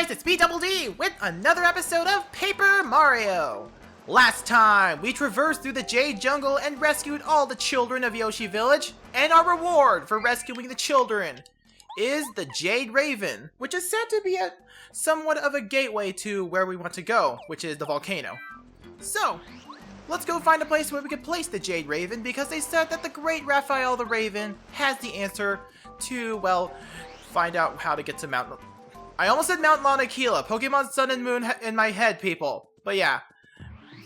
guys, it's me Double D with another episode of Paper Mario! Last time, we traversed through the Jade Jungle and rescued all the children of Yoshi Village, and our reward for rescuing the children is the Jade Raven, which is said to be somewhat of a gateway to where we want to go, which is the volcano. So, let's go find a place where we can place the Jade Raven, because they said that the great Raphael the Raven has the answer to, well, find out how to get to Mount... I almost said Mount Mauna Kea, Pokemon Sun and Moon in my head, people. But yeah,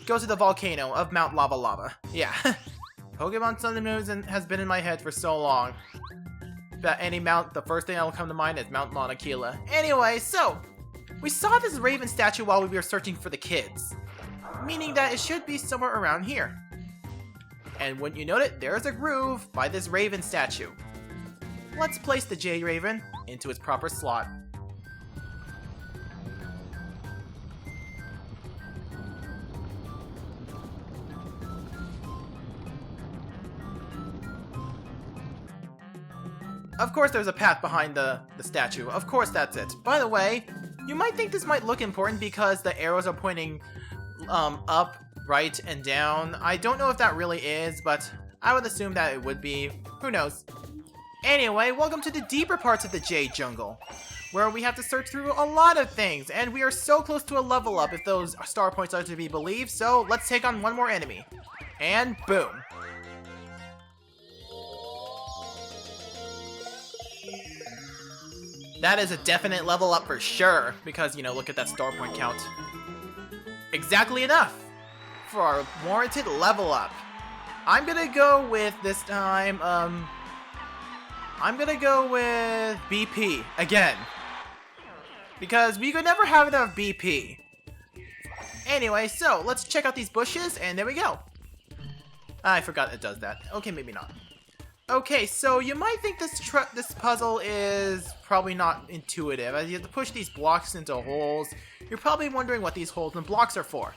go to the volcano of Mount Lava Lava. Yeah, Pokemon Sun and Moon has been in my head for so long that any mount, the first thing that will come to mind is Mount Mauna Kea. Anyway, so, we saw this Raven statue while we were searching for the kids, meaning that it should be somewhere around here. And when you note it, there's a groove by this Raven statue. Let's place the Jade Raven into its proper slot. Of course there's a path behind the statue. Of course that's it. By the way, you might think this might look important because the arrows are pointing up, right, and down. I don't know if that really is, but I would assume that it would be. Who knows? Anyway, welcome to the deeper parts of the Jade Jungle, where we have to search through a lot of things, and we are so close to a level up if those star points are to be believed, so let's take on one more enemy. And boom. That is a definite level up for sure, because, you know, look at that star point count. Exactly enough for our warranted level up. I'm gonna go with, this time, I'm gonna go with BP again, because we could never have enough BP. Anyway, so let's check out these bushes, and there we go. I forgot it does that. Okay, maybe not. Okay, so you might think this puzzle is probably not intuitive, as you have to push these blocks into holes. You're probably wondering what these holes and blocks are for.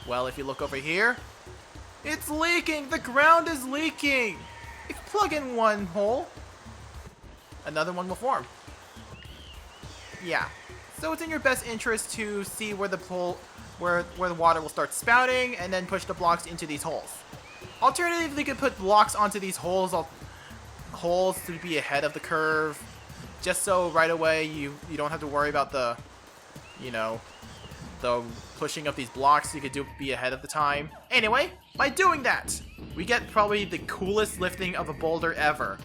Well, if you look over here, it's leaking! The ground is leaking! If you plug in one hole, another one will form. Yeah, so it's in your best interest to see where the water will start spouting, and then push the blocks into these holes. Alternatively, you could put blocks onto these holes to be ahead of the curve, just so right away you don't have to worry about the, you know, the pushing of these blocks. You could be ahead of the time. Anyway, by doing that, we get probably the coolest lifting of a boulder ever,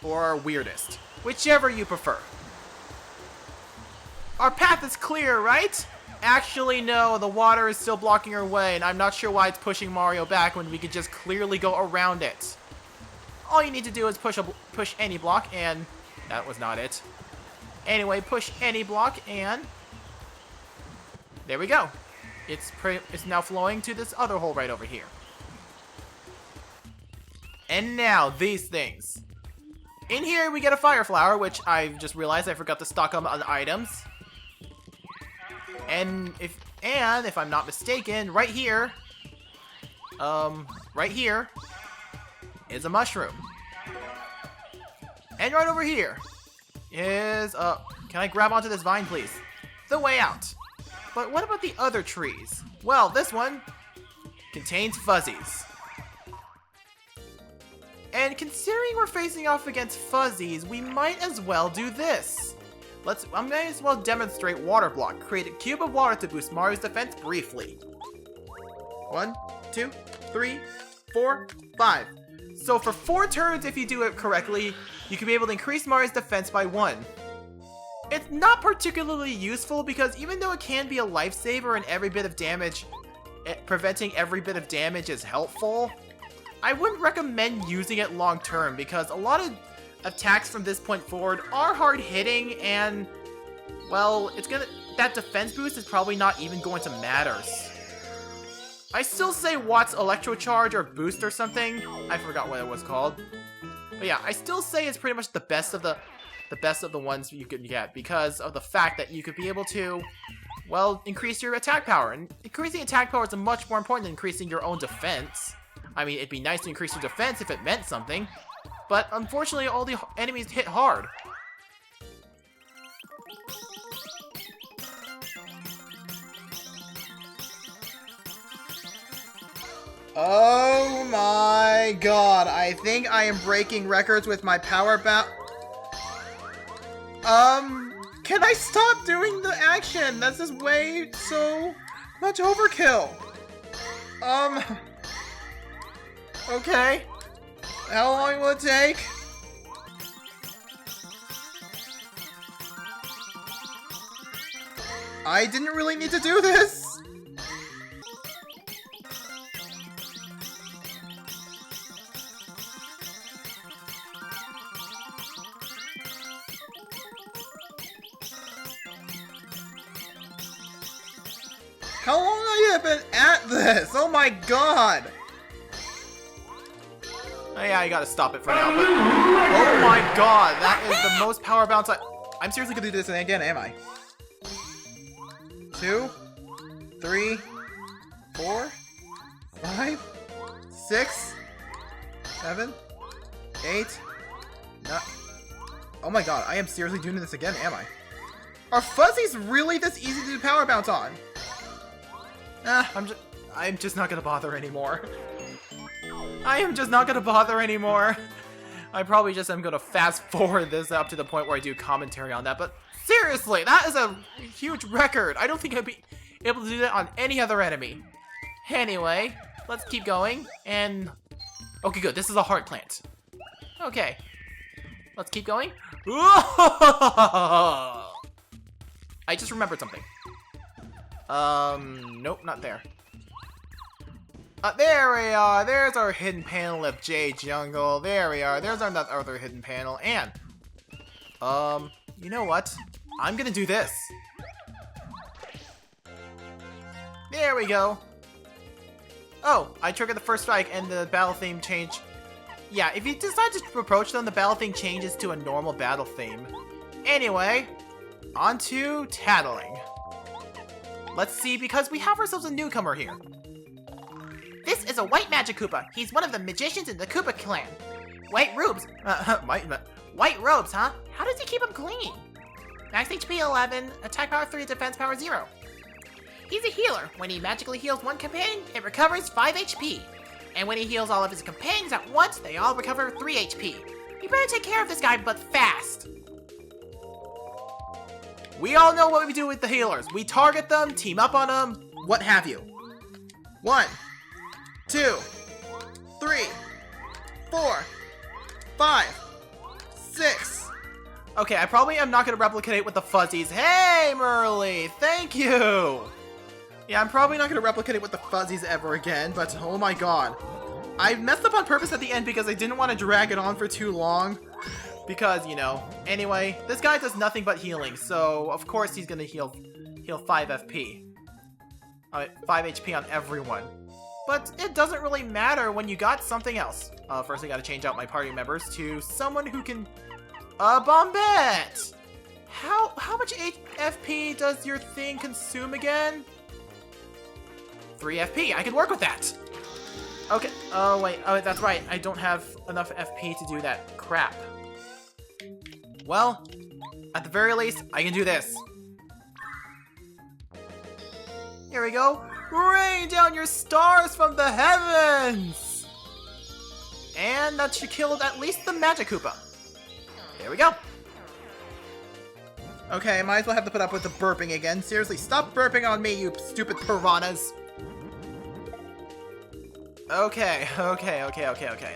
or weirdest, whichever you prefer. Our path is clear, right? Actually, no, the water is still blocking our way, and I'm not sure why it's pushing Mario back when we could just clearly go around it. All you need to do is push any block, and that was not it. Anyway, push any block, and there we go. It's now flowing to this other hole right over here. And now, these things. In here, we get a fire flower, which I just realized I forgot to stock them on items. And if I'm not mistaken, right here is a mushroom. And right over here is, can I grab onto this vine, please? The way out. But what about the other trees? Well, this one contains fuzzies. And considering we're facing off against fuzzies, we might as well do this. I might as well demonstrate water block. Create a cube of water to boost Mario's defense briefly. 1, 2, 3, 4, 5. So for 4 turns, if you do it correctly, you can be able to increase Mario's defense by 1. It's not particularly useful because even though it can be a lifesaver and every bit of damage, preventing every bit of damage is helpful, I wouldn't recommend using it long term because a lot of attacks from this point forward are hard hitting, and well, that defense boost is probably not even going to matter. I still say Watt's Electro Charge or Boost or something. I forgot what it was called. But yeah, I still say it's pretty much the best of the ones you could get because of the fact that you could be able to, well, increase your attack power. And increasing attack power is much more important than increasing your own defense. I mean, it'd be nice to increase your defense if it meant something. But unfortunately, all the enemies hit hard. Oh my god, I think I am breaking records with my power can I stop doing the action? That's just way so much overkill. Okay. How long will it take? I didn't really need to do this. How long have you been at this? Oh my god! Oh yeah, I gotta stop it for now, but... Oh my god, that is the most power bounce I'm seriously gonna do this again, am I? 2, 3, 4, 5, 6, 7, 8, 9... Oh my god, I am seriously doing this again, am I? Are fuzzies really this easy to do power bounce on? I'm just not gonna bother anymore. I am just not gonna bother anymore. I probably just am gonna fast forward this up to the point where I do commentary on that, but seriously, that is a huge record. I don't think I'd be able to do that on any other enemy. Anyway, let's keep going, and... Okay, good, this is a heart plant. Okay. Let's keep going. I just remembered something. Nope, not there. There we are. There's our hidden panel of J Jungle. There we are. There's our other hidden panel. And, you know what? I'm gonna do this. There we go. Oh, I triggered the first strike and the battle theme change. Yeah, if you decide to approach them, the battle theme changes to a normal battle theme. Anyway, on to tattling. Let's see, because we have ourselves a newcomer here. This is a white magic Koopa. He's one of the magicians in the Koopa clan. White robes. White robes, huh? How does he keep them clean? Max HP 11, attack power 3, defense power 0. He's a healer. When he magically heals one companion, it recovers 5 HP. And when he heals all of his companions at once, they all recover 3 HP. You better take care of this guy, but fast. We all know what we do with the healers. We target them, team up on them, what have you. 1, 2, 3, 4, 5, 6. Okay, I probably am not going to replicate it with the fuzzies. Hey, Merly, thank you. Yeah, I'm probably not going to replicate it with the fuzzies ever again, but oh my god. I messed up on purpose at the end because I didn't want to drag it on for too long. Because, you know, anyway, this guy does nothing but healing, so of course he's gonna heal 5 FP. 5 HP on everyone. But it doesn't really matter when you got something else. First I gotta change out my party members to someone who can... Bombette! How much FP does your thing consume again? 3 FP, I can work with that! Okay, oh wait, that's right, I don't have enough FP to do that crap. Well, at the very least, I can do this. Here we go. Rain down your stars from the heavens! And that should kill at least the Magic Koopa. There we go. Okay, I might as well have to put up with the burping again. Seriously, stop burping on me, you stupid piranhas. Okay.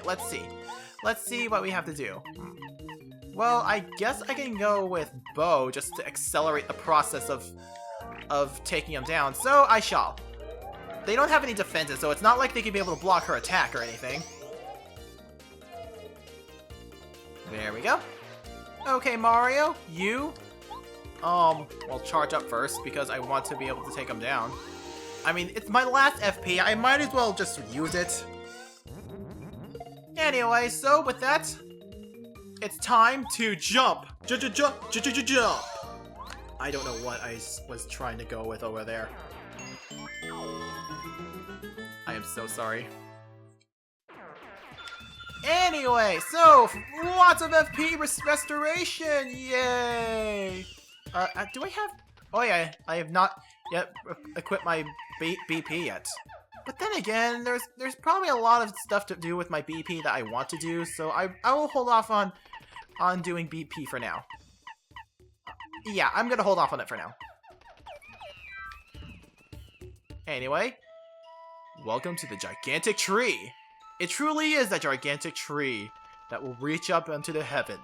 Let's see. Let's see what we have to do. Well, I guess I can go with Bo just to accelerate the process of taking him down, so I shall. They don't have any defenses, so it's not like they can be able to block her attack or anything. There we go. Okay, Mario, you... well, charge up first, because I want to be able to take him down. I mean, it's my last FP, I might as well just use it. Anyway, so with that... It's time to jump! Jump! I don't know what I was trying to go with over there. I am so sorry. Anyway, so, lots of FP restoration! Yay! Do I have... Oh yeah, I have not yet equipped my BP yet. but then again, there's probably a lot of stuff to do with my BP that I want to do, so I will hold off on doing BP for now. Yeah, I'm gonna hold off on it for now. Anyway, welcome to the gigantic tree. It truly is a gigantic tree that will reach up into the heavens.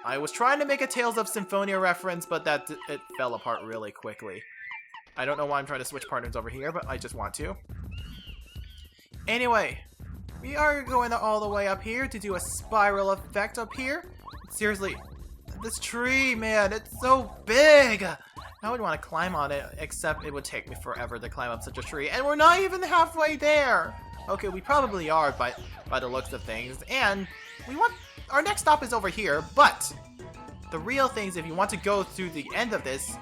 I was trying to make a Tales of Symphonia reference, but it fell apart really quickly. I don't know why I'm trying to switch partners over here, but I just want to. Anyway, we are going all the way up here to do a spiral effect up here. Seriously, this tree, man, it's so big! I would want to climb on it, except it would take me forever to climb up such a tree, and we're not even halfway there! Okay, we probably are by the looks of things, and our next stop is over here, but the real thing is if you want to go through the end of this,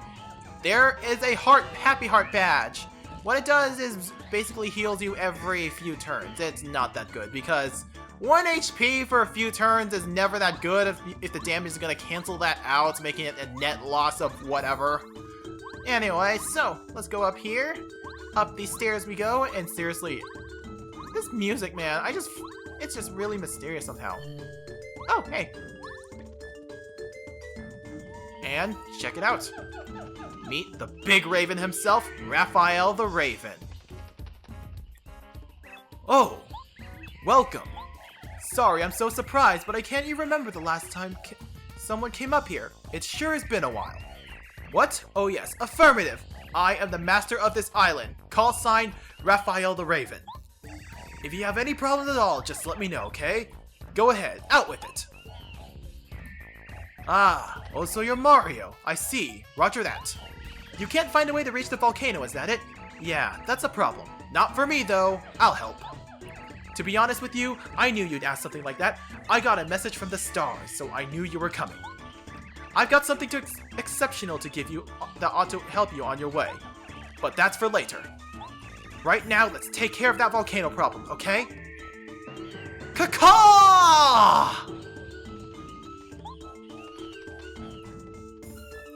there is a happy heart badge. What it does is basically heals you every few turns. It's not that good because 1 HP for a few turns is never that good if the damage is going to cancel that out, making it a net loss of whatever. Anyway, so let's go up here. Up these stairs we go, and seriously, this music, man, it's just really mysterious somehow. Oh, hey. And check it out. Meet the big raven himself, Raphael the Raven. Oh, welcome. Sorry, I'm so surprised, but I can't even remember the last time someone came up here. It sure has been a while. What? Oh yes, affirmative. I am the master of this island. Call sign, Raphael the Raven. If you have any problems at all, just let me know, okay? Go ahead, out with it. Ah, oh so you're Mario. I see. Roger that. You can't find a way to reach the volcano, is that it? Yeah, that's a problem. Not for me, though. I'll help. To be honest with you, I knew you'd ask something like that. I got a message from the stars, so I knew you were coming. I've got something exceptional to give you that ought to help you on your way. But that's for later. Right now, let's take care of that volcano problem, okay? Caw-caw!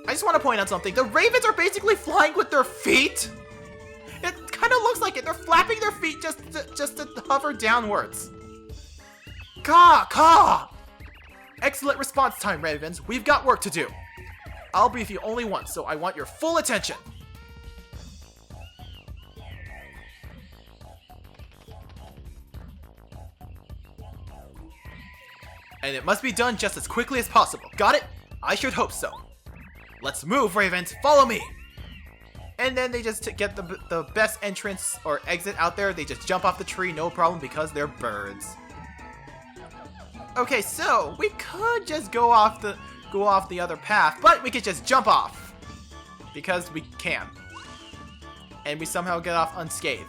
I just want to point out something. The ravens are basically flying with their feet. It kind of looks like it. They're flapping their feet just to hover downwards. Caw! Excellent response time, ravens. We've got work to do. I'll brief you only once, so I want your full attention. And it must be done just as quickly as possible. Got it? I should hope so. Let's move, ravens. Follow me. And then they just get the best entrance or exit out there. They just jump off the tree, no problem, because they're birds. Okay, so we could just go off the other path, but we could just jump off because we can, and we somehow get off unscathed.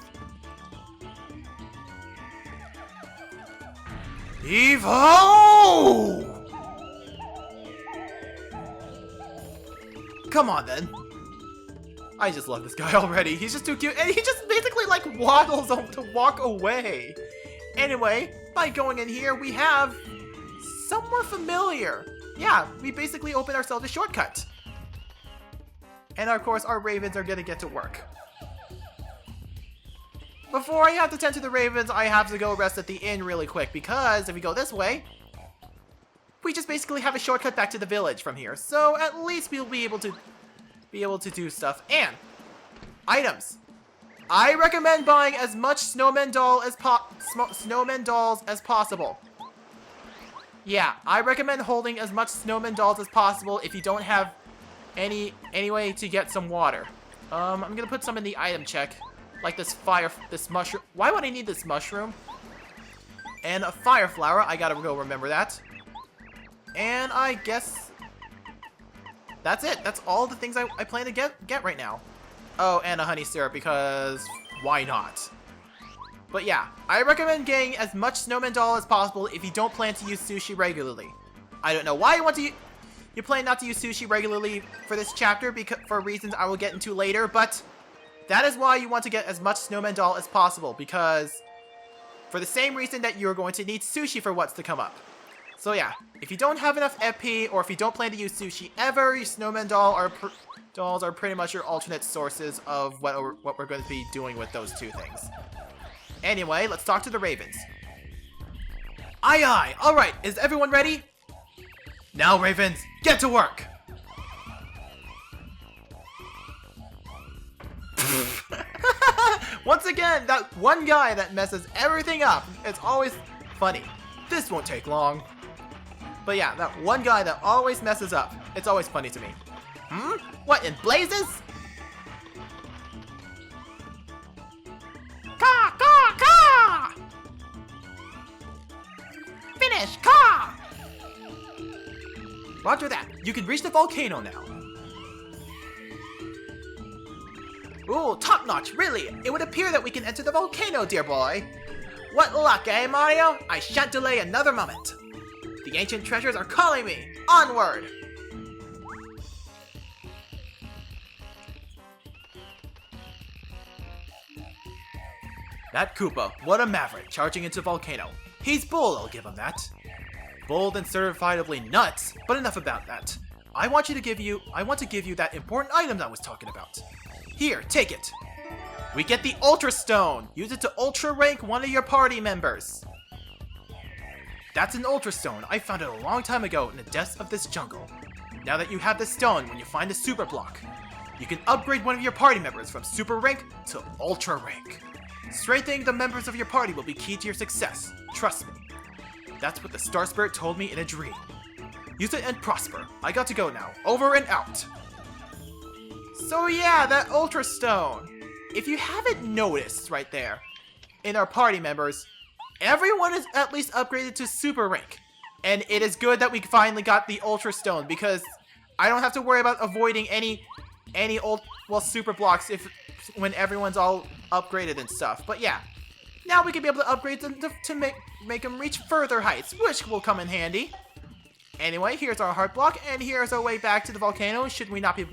Evo! Come on, then. I just love this guy already. He's just too cute, and he just basically, like, waddles to walk away. Anyway, by going in here, we have somewhere familiar. Yeah, we basically open ourselves a shortcut. And, of course, our ravens are gonna get to work. Before I have to tend to the ravens, I have to go rest at the inn really quick, because if we go this way, we just basically have a shortcut back to the village from here. So at least we'll be able to do stuff. And items. I recommend buying as much snowman dolls as possible. Yeah, I recommend holding as much snowman dolls as possible if you don't have any way to get some water. I'm gonna put some in the item check, like this mushroom. Why would I need this mushroom? And a fire flower. I gotta go remember that. And I guess that's it. That's all the things I plan to get right now. Oh, and a honey syrup, because why not? But yeah, I recommend getting as much snowman doll as possible if you don't plan to use sushi regularly. I don't know why you plan not to use sushi regularly for this chapter, for reasons I will get into later, but that is why you want to get as much snowman doll as possible, because for the same reason that you're going to need sushi for what's to come up. So yeah, if you don't have enough FP, or if you don't plan to use Sushi ever, your snowman dolls are pretty much your alternate sources of what we're going to be doing with those two things. Anyway, let's talk to the Ravens. Aye aye, alright, is everyone ready? Now Ravens, get to work! Once again, that one guy that messes everything up. It's always funny. This won't take long. But yeah, that one guy that always messes up. It's always funny to me. What in blazes? Ka! Ka! Ka! Finish! Ka! Roger that. You can reach the volcano now. Ooh, top notch, really! It would appear that we can enter the volcano, dear boy! What luck, eh, Mario? I shan't delay another moment. The ancient treasures are calling me! Onward! That Koopa, what a maverick, charging into volcano. He's bold, I'll give him that. Bold and certifiably nuts, but enough about that. I want to give you that important item that I was talking about. Here, take it. We get the Ultra Stone. Use it to Ultra rank one of your party members. That's an Ultra Stone. I found it a long time ago in the depths of this jungle. Now that you have the stone, when you find the Super Block, you can upgrade one of your party members from Super rank to Ultra rank. Strengthening the members of your party will be key to your success. Trust me. That's what the Star Spirit told me in a dream. Use it and prosper. I got to go now. Over and out. So yeah, that Ultra Stone. If you haven't noticed right there, in our party members, everyone is at least upgraded to Super rank. And it is good that we finally got the Ultra Stone, because I don't have to worry about avoiding any Super Blocks when everyone's all upgraded and stuff. But yeah, now we can be able to upgrade them to make them reach further heights, which will come in handy. Anyway, here's our heart block, and here's our way back to the volcano, should we not be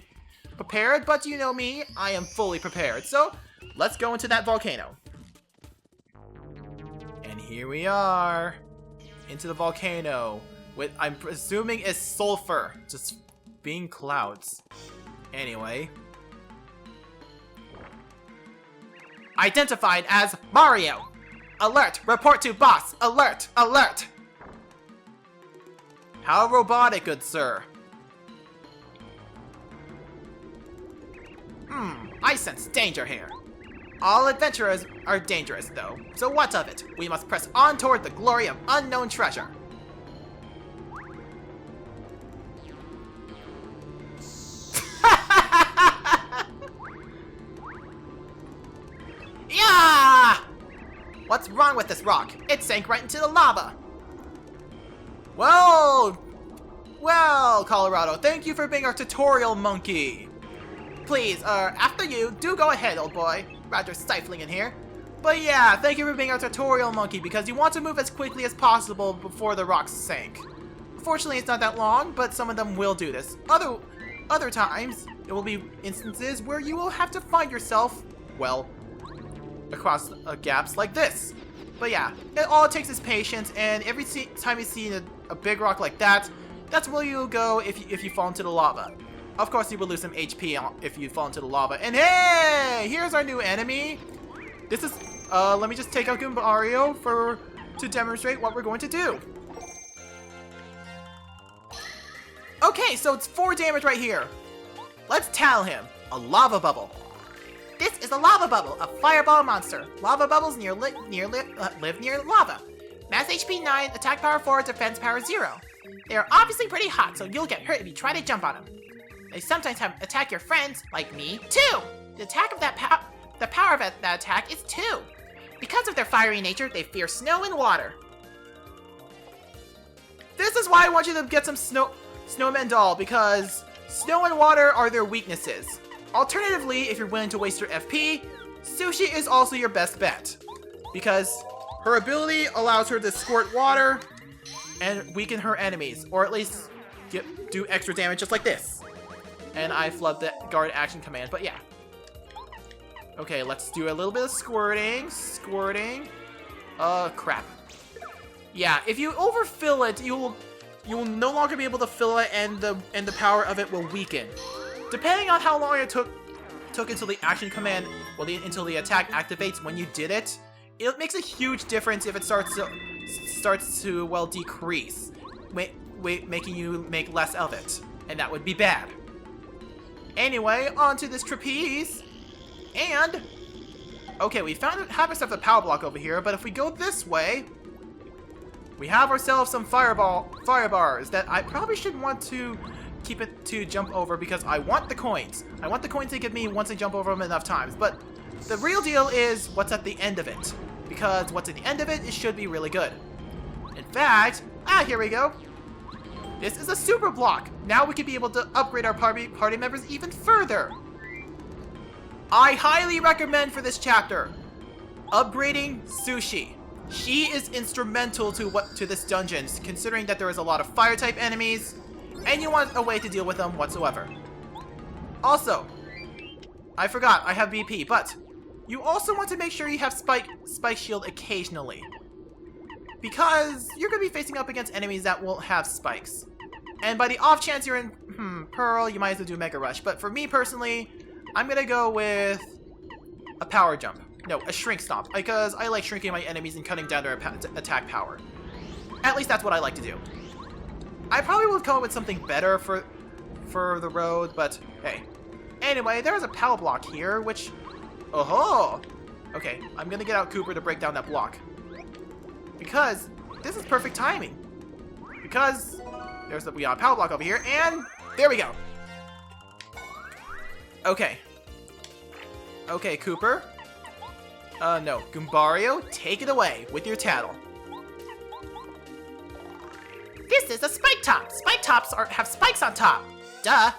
prepared, but you know me, I am fully prepared. So, let's go into that volcano. And here we are, into the volcano, with, I'm presuming, is sulfur, just being clouds. Anyway. Identified as Mario. Alert, report to boss, alert, alert. How robotic, good sir. I sense danger here. All adventurers are dangerous, though. So what of it? We must press on toward the glory of unknown treasure. Yeah! What's wrong with this rock? It sank right into the lava. Well, Colorado, thank you for being our tutorial monkey. Please, after you, do go ahead, old boy. Rather stifling in here. But yeah, thank you for being our tutorial monkey, because you want to move as quickly as possible before the rocks sank. Fortunately, it's not that long, but some of them will do this. Other times, there will be instances where you will have to find yourself, well, across gaps like this. But yeah, all it takes is patience, and every time you see a big rock like that, that's where you'll go if you fall into the lava. Of course, you will lose some HP if you fall into the lava. And hey, here's our new enemy. This is, let me just take out Mario to demonstrate what we're going to do. Okay, so it's 4 damage right here. Let's tell him. A lava bubble. This is a lava bubble, a fireball monster. Lava bubbles live near lava. Mass HP 9, attack power 4, defense power 0. They are obviously pretty hot, so you'll get hurt if you try to jump on them. They sometimes attack your friends, like me, too. The power of that attack is 2. Because of their fiery nature, they fear snow and water. This is why I want you to get some snowman doll, because snow and water are their weaknesses. Alternatively, if you're willing to waste your FP, Sushi is also your best bet, because her ability allows her to squirt water and weaken her enemies, or at least do extra damage just like this. And I flubbed the guard action command, but yeah. Okay, let's do a little bit of squirting. Crap. Yeah, if you overfill it, you will no longer be able to fill it, and the power of it will weaken. Depending on how long it took until the action command, well, until the attack activates when you did it, it makes a huge difference if it starts to well decrease, making you make less of it, and that would be bad. Anyway, onto this trapeze, and okay, we have ourselves a power block over here, but if we go this way, we have ourselves some fire bars that I probably should want to keep it to jump over because I want the coins. I want the coins they give me once I jump over them enough times, but the real deal is what's at the end of it, because what's at the end of it should be really good. In fact, here we go. This is a super block. Now we can be able to upgrade our party members even further. I highly recommend for this chapter, upgrading Sushi. She is instrumental to this dungeon, considering that there is a lot of fire-type enemies, and you want a way to deal with them whatsoever. Also, I forgot, I have BP, but you also want to make sure you have Spike Shield occasionally, because you're going to be facing up against enemies that will have spikes. And by the off chance you're in Pearl, you might as well do Mega Rush, but for me personally, I'm going to go with a Power Jump. No, a Shrink Stomp, because I like shrinking my enemies and cutting down their attack power. At least that's what I like to do. I probably would come up with something better for the road, but hey. Anyway, there's a power block here, which... Oh-ho! Okay, I'm gonna get out Cooper to break down that block. Because this is perfect timing. Because we got a power block over here, and there we go. Okay. Okay, Cooper. No. Goombario, take it away with your tattle. This is a Spike Top. Spike Tops have spikes on top. Duh.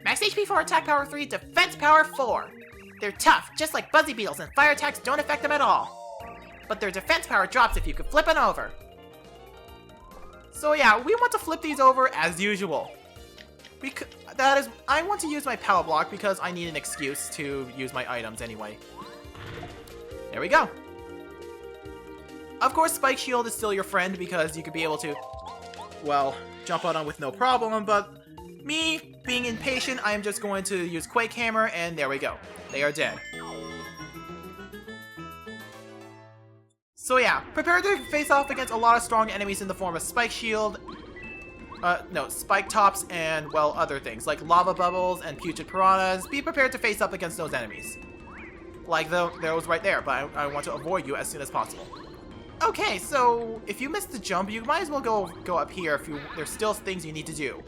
Max HP 4, attack power 3, defense power 4. They're tough, just like Buzzy Beetles, and fire attacks don't affect them at all. But their defense power drops if you can flip them over. So yeah, we want to flip these over as usual. I want to use my power block because I need an excuse to use my items anyway. There we go. Of course, Spike Shield is still your friend because you could be able to, well, jump on them with no problem, but me, being impatient, I am just going to use Quake Hammer, and there we go. They are dead. So yeah, prepare to face off against a lot of strong enemies in the form of Spike Shield, Spike Tops, and, well, other things, like Lava Bubbles and Putrid Piranhas. Be prepared to face up against those enemies. Like those right there, but I want to avoid you as soon as possible. Okay, so if you missed the jump, you might as well go up here if there's still things you need to do.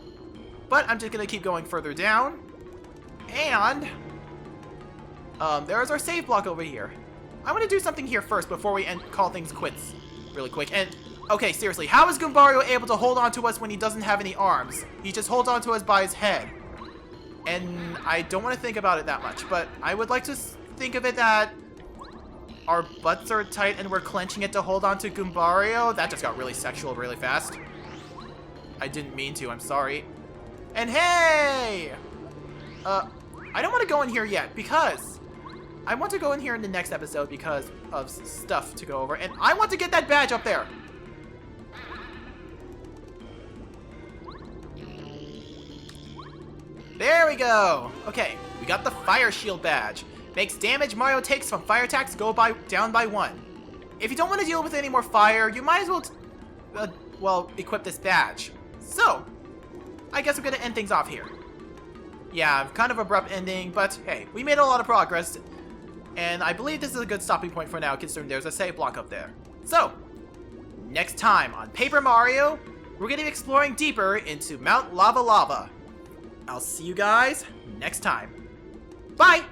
But I'm just gonna keep going further down. And there's our save block over here. I want to do something here first before we call things quits really quick. And okay, seriously, how is Goombario able to hold on to us when he doesn't have any arms? He just holds on to us by his head. And I don't want to think about it that much, but I would like to think of it that our butts are tight and we're clenching it to hold on to Goombario. That just got really sexual really fast. I didn't mean to, I'm sorry. And hey! I don't want to go in here yet because I want to go in here in the next episode because of stuff to go over, and I want to get that badge up there. There we go. Okay, we got the Fire Shield badge. Makes damage Mario takes from fire attacks down by 1. If you don't want to deal with any more fire, you might as well, well, equip this badge. So, I guess I'm gonna end things off here. Yeah, kind of abrupt ending, but hey, we made a lot of progress. And I believe this is a good stopping point for now, considering there's a save block up there. So, next time on Paper Mario, we're gonna be exploring deeper into Mount Lava Lava. I'll see you guys next time. Bye!